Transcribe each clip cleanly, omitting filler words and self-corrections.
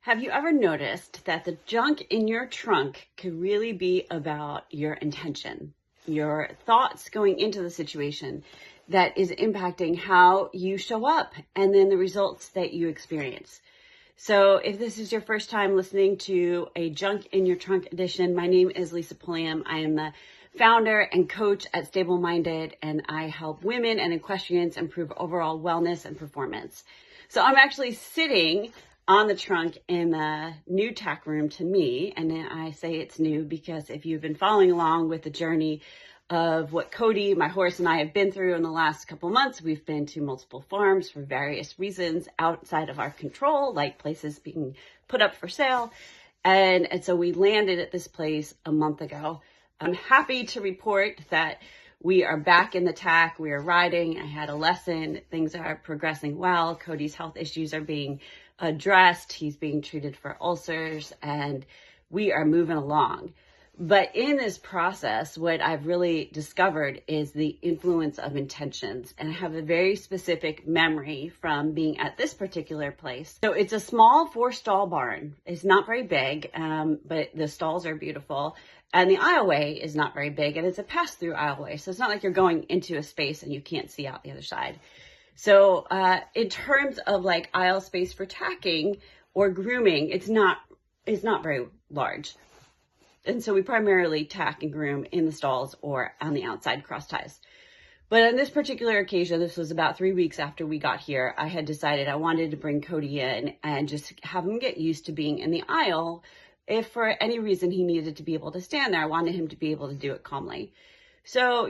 Have you ever noticed that the junk in your trunk could really be about your intention, your thoughts going into the situation that is impacting how you show up and then the results that you experience? So if this is your first time listening to a Junk in Your Trunk edition, my name is Lisa Pulliam. I am the founder and coach at Stableminded, and I help women and equestrians improve overall wellness and performance. So I'm actually sitting on the trunk in the new tack room to me. And I say it's new because if you've been following along with the journey of what Cody, my horse, and I have been through in the last couple months, we've been to multiple farms for various reasons outside of our control, like places being put up for sale. And so we landed at this place a month ago. I'm happy to report that we are back in the tack. We are riding. I had a lesson. Things are progressing well. Cody's health issues are being addressed. He's being treated for ulcers, and we are moving along. But in this process, what I've really discovered is the influence of intentions. And I have a very specific memory from being at this particular place. So it's a small 4-stall barn. It's not very big, but the stalls are beautiful. And the aisleway is not very big, and it's a pass-through aisleway. So it's not like you're going into a space and you can't see out the other side. So in terms of like aisle space for tacking or grooming, it's not very large. And so we primarily tack and groom in the stalls or on the outside cross ties. But on this particular occasion, this was about 3 weeks after we got here, I had decided I wanted to bring Cody in and just have him get used to being in the aisle. If for any reason he needed to be able to stand there, I wanted him to be able to do it calmly. So,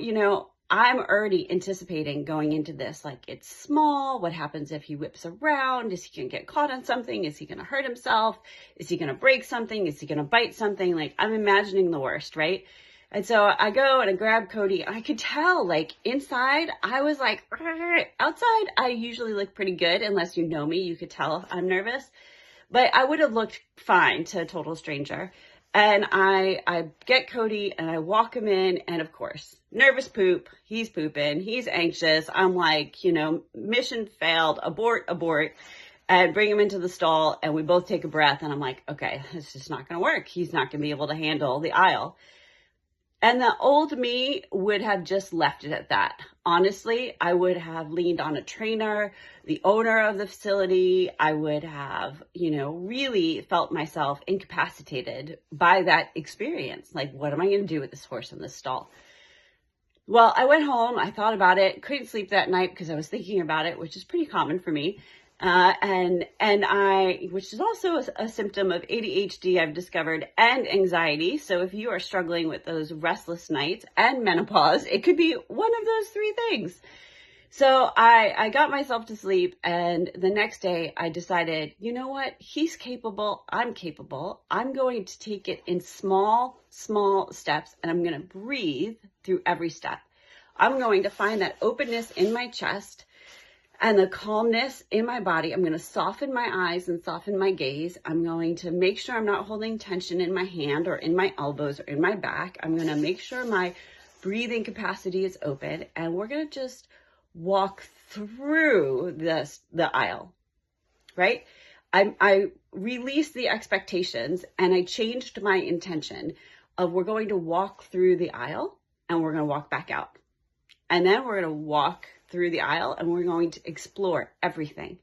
I'm already anticipating going into this, like it's small. What happens if he whips around? Is he going to get caught on something? Is he going to hurt himself? Is he going to break something? Is he going to bite something? Like I'm imagining the worst, right? And so I go and I grab Cody, and I could tell like inside I was like, "Rrr." Outside I usually look pretty good. Unless you know me, you could tell I'm nervous, but I would have looked fine to a total stranger. And I get Cody and I walk him in, and of course, nervous poop, he's pooping, he's anxious. I'm like, mission failed, abort, and bring him into the stall, and we both take a breath, and I'm like, okay, this is just not going to work. He's not going to be able to handle the aisle. And the old me would have just left it at that. Honestly, I would have leaned on a trainer, the owner of the facility. I would have, really felt myself incapacitated by that experience. Like, what am I going to do with this horse in this stall? Well, I went home. I thought about it. Couldn't sleep that night because I was thinking about it, which is pretty common for me. Which is also a symptom of ADHD, I've discovered, and anxiety. So if you are struggling with those restless nights and menopause, it could be one of those 3 things. So I got myself to sleep, and the next day I decided, you know what? He's capable. I'm capable. I'm going to take it in small steps, and I'm going to breathe through every step. I'm going to find that openness in my chest and the calmness in my body. I'm going to soften my eyes and soften my gaze. I'm going to make sure I'm not holding tension in my hand or in my elbows or in my back. I'm going to make sure my breathing capacity is open, and we're going to just walk through the aisle, right? I released the expectations, and I changed my intention of we're going to walk through the aisle, and we're going to walk back out. And then we're going to walk through the aisle, and we're going to explore everything.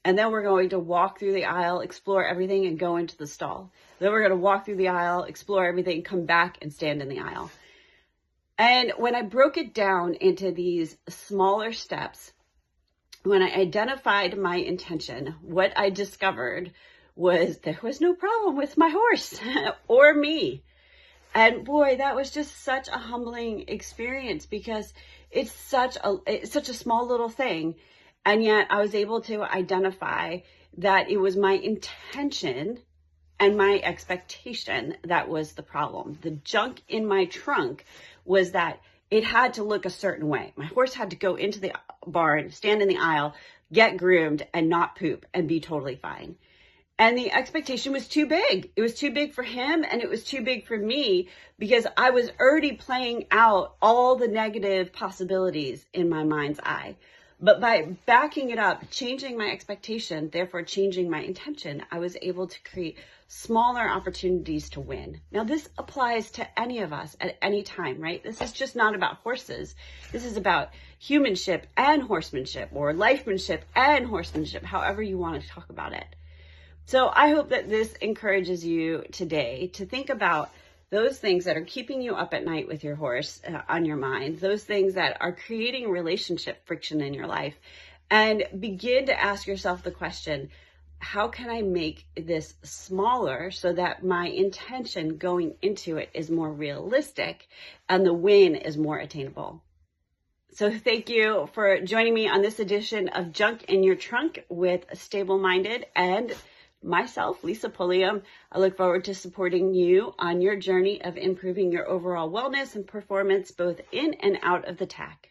And then we're going to walk through the aisle, explore everything, and go into the stall. Then we're going to walk through the aisle, explore everything, come back and stand in the aisle. And when I broke it down into these smaller steps, when I identified my intention, what I discovered was there was no problem with my horse or me. And boy, that was just such a humbling experience, because it's such a small little thing. And yet I was able to identify that it was my intention and my expectation that was the problem. The junk in my trunk was that it had to look a certain way. My horse had to go into the barn, stand in the aisle, get groomed, and not poop and be totally fine. And the expectation was too big. It was too big for him, and it was too big for me, because I was already playing out all the negative possibilities in my mind's eye. But by backing it up, changing my expectation, therefore changing my intention, I was able to create smaller opportunities to win. Now, this applies to any of us at any time, right? This is just not about horses. This is about humanship and horsemanship, or lifemanship and horsemanship, however you want to talk about it. So I hope that this encourages you today to think about those things that are keeping you up at night with your horse on your mind, those things that are creating relationship friction in your life, and begin to ask yourself the question, how can I make this smaller so that my intention going into it is more realistic and the win is more attainable? So thank you for joining me on this edition of Junk in Your Trunk with Stableminded and myself, Lisa Pulliam. I look forward to supporting you on your journey of improving your overall wellness and performance, both in and out of the tack.